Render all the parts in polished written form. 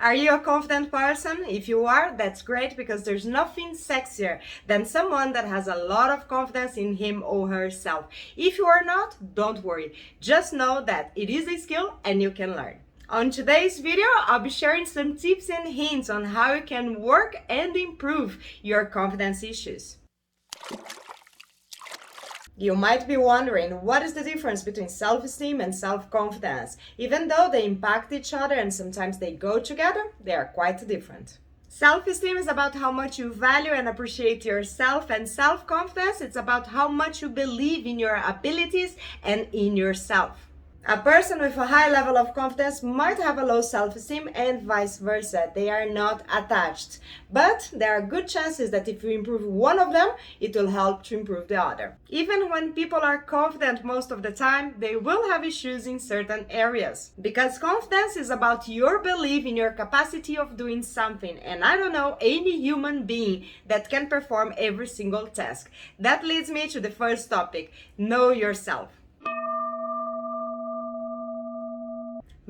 Are you a confident person? If you are, that's great because there's nothing sexier than someone that has a lot of confidence in him or herself. If you are not, don't worry. Just know that it is a skill and you can learn. On today's video, I'll be sharing some tips and hints on how you can work and improve your confidence issues. You might be wondering, what is the difference between self-esteem and self-confidence? Even though they impact each other and sometimes they go together, they are quite different. Self-esteem is about how much you value and appreciate yourself, and self-confidence is about how much you believe in your abilities and in yourself. A person with a high level of confidence might have a low self-esteem and vice versa. They are not attached. But there are good chances that if you improve one of them, it will help to improve the other. Even when people are confident most of the time, they will have issues in certain areas. Because confidence is about your belief in your capacity of doing something. And I don't know any human being that can perform every single task. That leads me to the first topic: know yourself.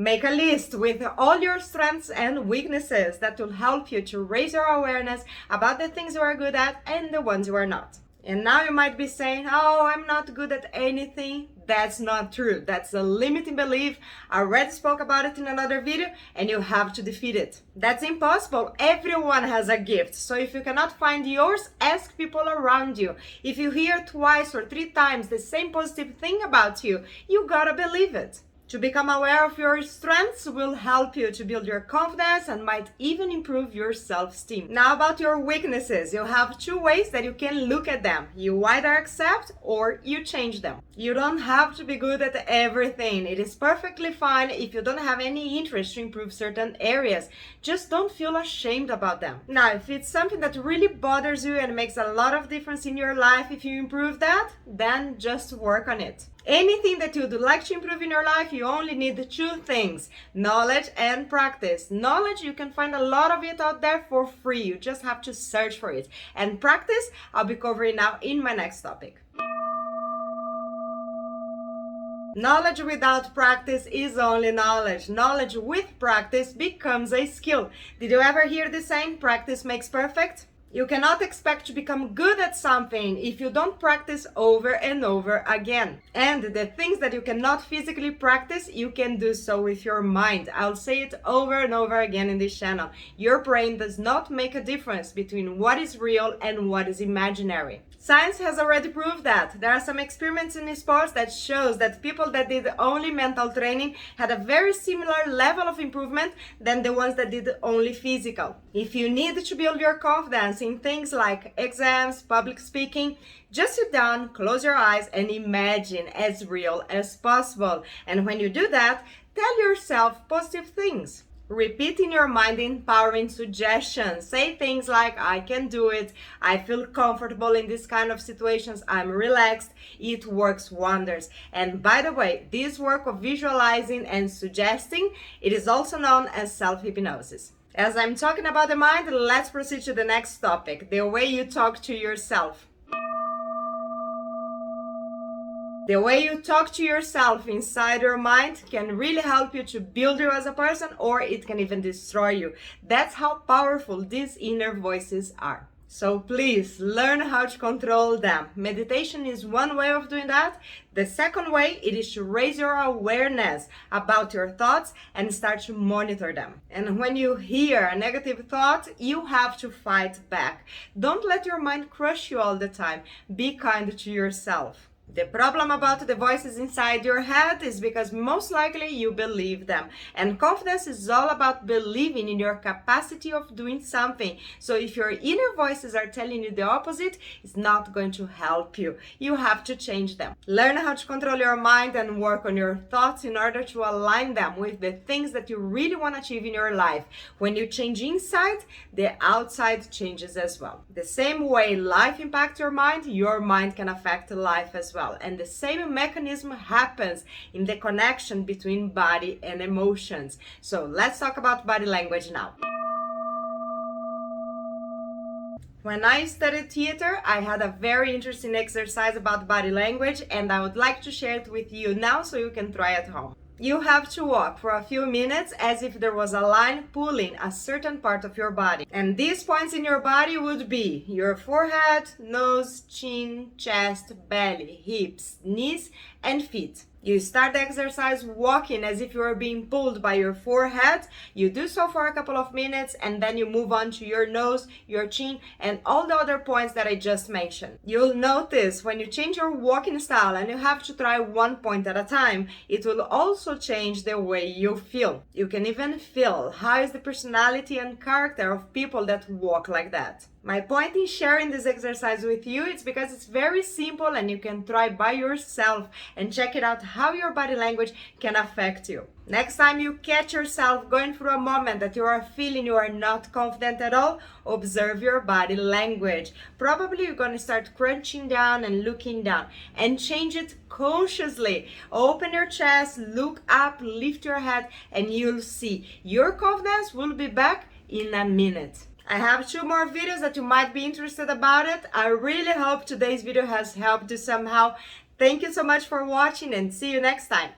Make a list with all your strengths and weaknesses that will help you to raise your awareness about the things you are good at and the ones you are not. And now you might be saying, oh, I'm not good at anything. That's not true. That's a limiting belief. I already spoke about it in another video and you have to defeat it. That's impossible. Everyone has a gift. So if you cannot find yours, ask people around you. If you hear twice or 3 times the same positive thing about you, you gotta believe it. To become aware of your strengths will help you to build your confidence and might even improve your self-esteem. Now about your weaknesses, you have 2 ways that you can look at them. You either accept or you change them. You don't have to be good at everything. It is perfectly fine if you don't have any interest to improve certain areas. Just don't feel ashamed about them. Now, if it's something that really bothers you and makes a lot of difference in your life if you improve that, then just work on it. Anything that you'd like to improve in your life, you only need 2 things: knowledge and practice. Knowledge, you can find a lot of it out there for free. You just have to search for it. And practice, I'll be covering now in my next topic. Knowledge without practice is only knowledge. Knowledge with practice becomes a skill. Did you ever hear the saying, practice makes perfect? You cannot expect to become good at something if you don't practice over and over again. And the things that you cannot physically practice, you can do so with your mind. I'll say it over and over again in this channel. Your brain does not make a difference between what is real and what is imaginary. Science has already proved that. There are some experiments in sports that shows that people that did only mental training had a very similar level of improvement than the ones that did only physical. If you need to build your confidence in things like exams, public speaking, just sit down, close your eyes, and imagine as real as possible. And when you do that, tell yourself positive things. Repeat in your mind empowering suggestions. Say things like, I can do it, I feel comfortable in this kind of situations, I'm relaxed. It works wonders. And by the way, this work of visualizing and suggesting, it is also known as self-hypnosis. As I'm talking about the mind, let's proceed to the next topic: the way you talk to yourself. The way you talk to yourself inside your mind can really help you to build you as a person, or it can even destroy you. That's how powerful these inner voices are. So please learn how to control them. Meditation is one way of doing that. The second way, it is to raise your awareness about your thoughts and start to monitor them. And when you hear a negative thought, you have to fight back. Don't let your mind crush you all the time. Be kind to yourself. The problem about the voices inside your head is because most likely you believe them. And confidence is all about believing in your capacity of doing something. So if your inner voices are telling you the opposite, it's not going to help you. You have to change them. Learn how to control your mind and work on your thoughts in order to align them with the things that you really want to achieve in your life. When you change inside, the outside changes as well. The same way life impacts your mind can affect life as well. And the same mechanism happens in the connection between body and emotions. So let's talk about body language now. When I studied theater, I had a very interesting exercise about body language, and I would like to share it with you now so you can try at home. You have to walk for a few minutes as if there was a line pulling a certain part of your body. And these points in your body would be your forehead, nose, chin, chest, belly, hips, knees, and feet. You start the exercise walking as if you are being pulled by your forehead. You do so for a couple of minutes and then you move on to your nose, your chin, and all the other points that I just mentioned. You'll notice when you change your walking style and you have to try one point at a time, it will also change the way you feel. You can even feel how is the personality and character of people that walk like that. My point in sharing this exercise with you is because it's very simple and you can try by yourself and check it out how your body language can affect you. Next time you catch yourself going through a moment that you are feeling you are not confident at all, observe your body language. Probably you're going to start crunching down and looking down and change it consciously. Open your chest, look up, lift your head, and you'll see your confidence will be back in a minute. I have 2 more videos that you might be interested about it. I really hope today's video has helped you somehow. Thank you so much for watching and see you next time.